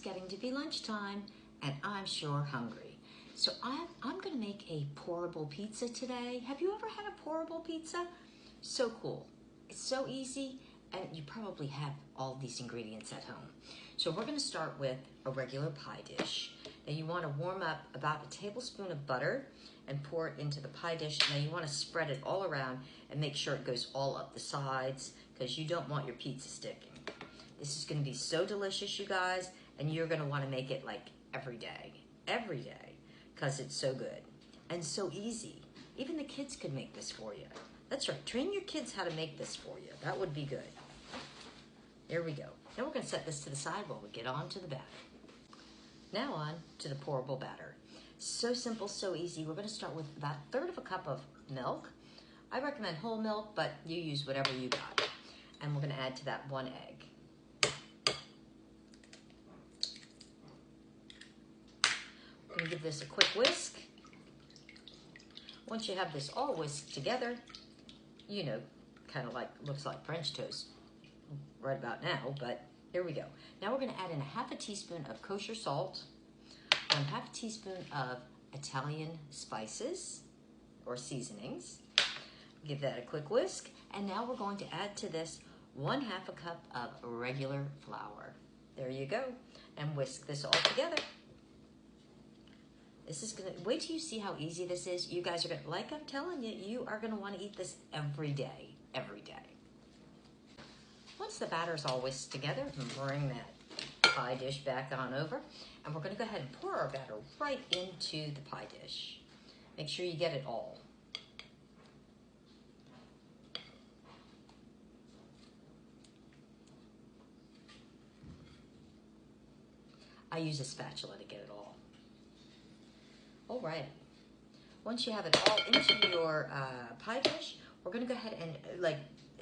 getting to be lunchtime, and I'm sure hungry. So I'm gonna make a pourable pizza today. Have you ever had a pourable pizza? So cool. It's so easy, and you probably have all these ingredients at home. So we're gonna start with a regular pie dish. Now you wanna warm up about a tablespoon of butter and pour it into the pie dish. Now you wanna spread it all around and make sure it goes all up the sides because you don't want your pizza sticking. This is gonna be so delicious, you guys, and you're gonna wanna make it like every day, because it's so good and so easy. Even the kids could make this for you. That's right, train your kids how to make this for you. That would be good. There we go. Now we're gonna set this to the side while we get on to the batter. Now on to the pourable batter. So simple, so easy. We're gonna start with about 1/3 of a cup of milk. I recommend whole milk, but you use whatever you got. And we're gonna add to that 1 egg. We're gonna give this a quick whisk. Once you have this all whisked together, you know, kind of like, looks like French toast right about now, but here we go. Now we're gonna add in a 1/2 teaspoon of kosher salt, 1/2 teaspoon of Italian spices or seasonings. Give that a quick whisk. And now we're going to add to this 1/2 cup of regular flour. There you go. And whisk this all together. This is gonna, wait till you see how easy this is. You guys are gonna, like I'm telling you, you are gonna wanna eat this every day, every day. Once the batter's all whisked together, bring that pie dish back on over, and we're gonna go ahead and pour our batter right into the pie dish. Make sure you get it all. I use a spatula to get it all. All right. Once you have it all into your pie dish, we're gonna go ahead and like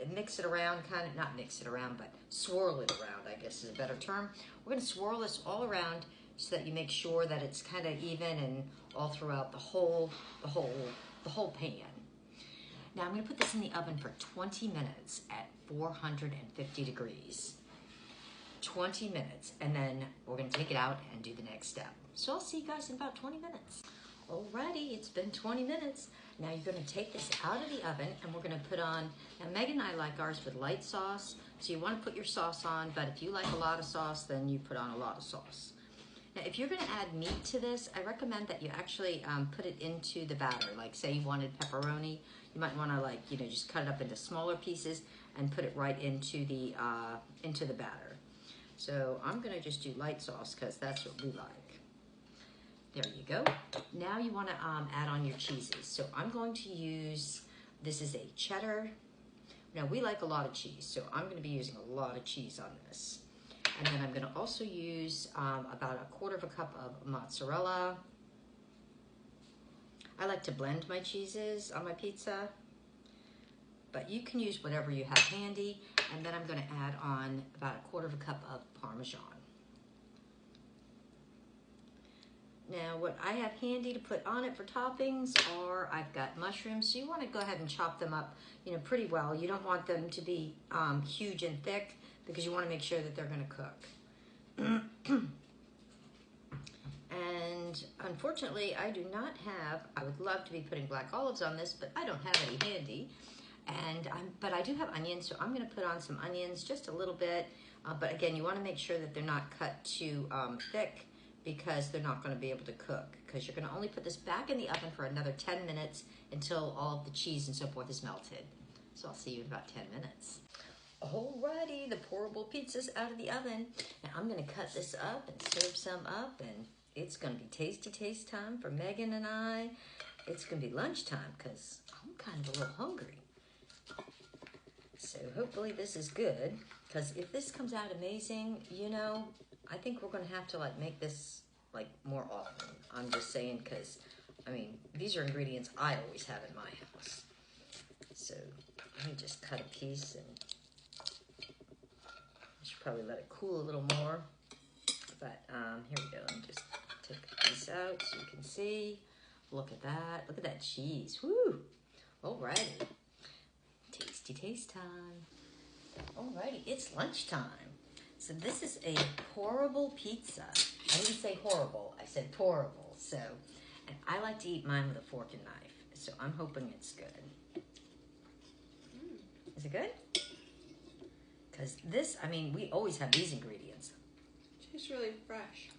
mix it around, kind of, not mix it around, but swirl it around, I guess is a better term. We're gonna swirl this all around so that you make sure that it's kind of even and all throughout the whole pan. Now I'm gonna put this in the oven for 20 minutes at 450 degrees. 20 minutes, and then we're gonna take it out and do the next step. So I'll see you guys in about 20 minutes. Alrighty, it's been 20 minutes. Now you're gonna take this out of the oven and we're gonna put on, now Meg and I like ours with light sauce, so you wanna put your sauce on, but if you like a lot of sauce, then you put on a lot of sauce. Now if you're gonna add meat to this, I recommend that you actually put it into the batter. Like say you wanted pepperoni, you might wanna like, you know, just cut it up into smaller pieces and put it right into the batter. So I'm gonna just do light sauce because that's what we like. There you go. Now you wanna add on your cheeses. So I'm going to use, this is a cheddar. Now we like a lot of cheese, so I'm gonna be using a lot of cheese on this. And then I'm gonna also use about 1/4 cup of mozzarella. I like to blend my cheeses on my pizza, but you can use whatever you have handy. And then I'm gonna add on about 1/4 cup of Parmesan. Now what I have handy to put on it for toppings are, I've got mushrooms. So you wanna go ahead and chop them up, you know, pretty well. You don't want them to be huge and thick because you wanna make sure that they're gonna cook. And unfortunately, I do not have, I would love to be putting black olives on this, but I don't have any handy. But I do have onions, so I'm gonna put on some onions, just a little bit. But again, you wanna make sure that they're not cut too thick because they're not gonna be able to cook, because you're gonna only put this back in the oven for another 10 minutes until all of the cheese and so forth is melted. So I'll see you in about 10 minutes. Alrighty, the pourable pizza's out of the oven. Now I'm gonna cut this up and serve some up, and it's gonna be tasty taste time for Megan and I. It's gonna be lunchtime because I'm kind of a little hungry. So hopefully this is good, because if this comes out amazing, you know, I think we're gonna have to like make this like more often. I'm just saying, because I mean, these are ingredients I always have in my house. So let me just cut a piece, and I should probably let it cool a little more. But here we go. Let me just take a piece out so you can see. Look at that. Look at that cheese. Woo! Alrighty. Tasty taste time. Alrighty, it's lunchtime. So this is a pourable pizza. I didn't say horrible, I said pourable. So, and I like to eat mine with a fork and knife. So I'm hoping it's good. Is it good? Because this, I mean, we always have these ingredients. Tastes really fresh.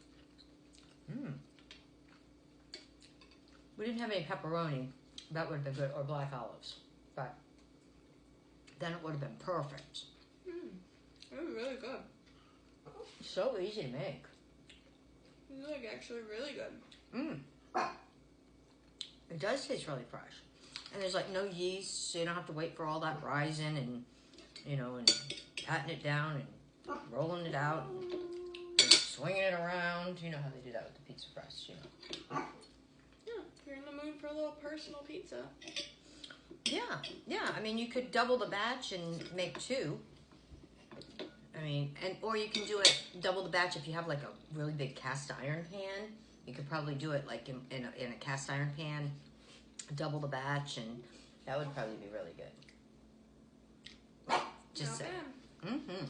We didn't have any pepperoni. That would have been good, or black olives. But then it would have been perfect. It was really good. So easy to make. It's like actually really good. It does taste really fresh. And there's like no yeast, so you don't have to wait for all that rising and, you know, and patting it down and rolling it out and swinging it around. You know how they do that with the pizza press, you know. Yeah, if you're in the mood for a little personal pizza. Yeah. I mean, you could double the batch and make two. I mean, or you can do it double the batch if you have like a really big cast iron pan. You could probably do it like in a cast iron pan, double the batch, and that would probably be really good. Just Not saying. bad.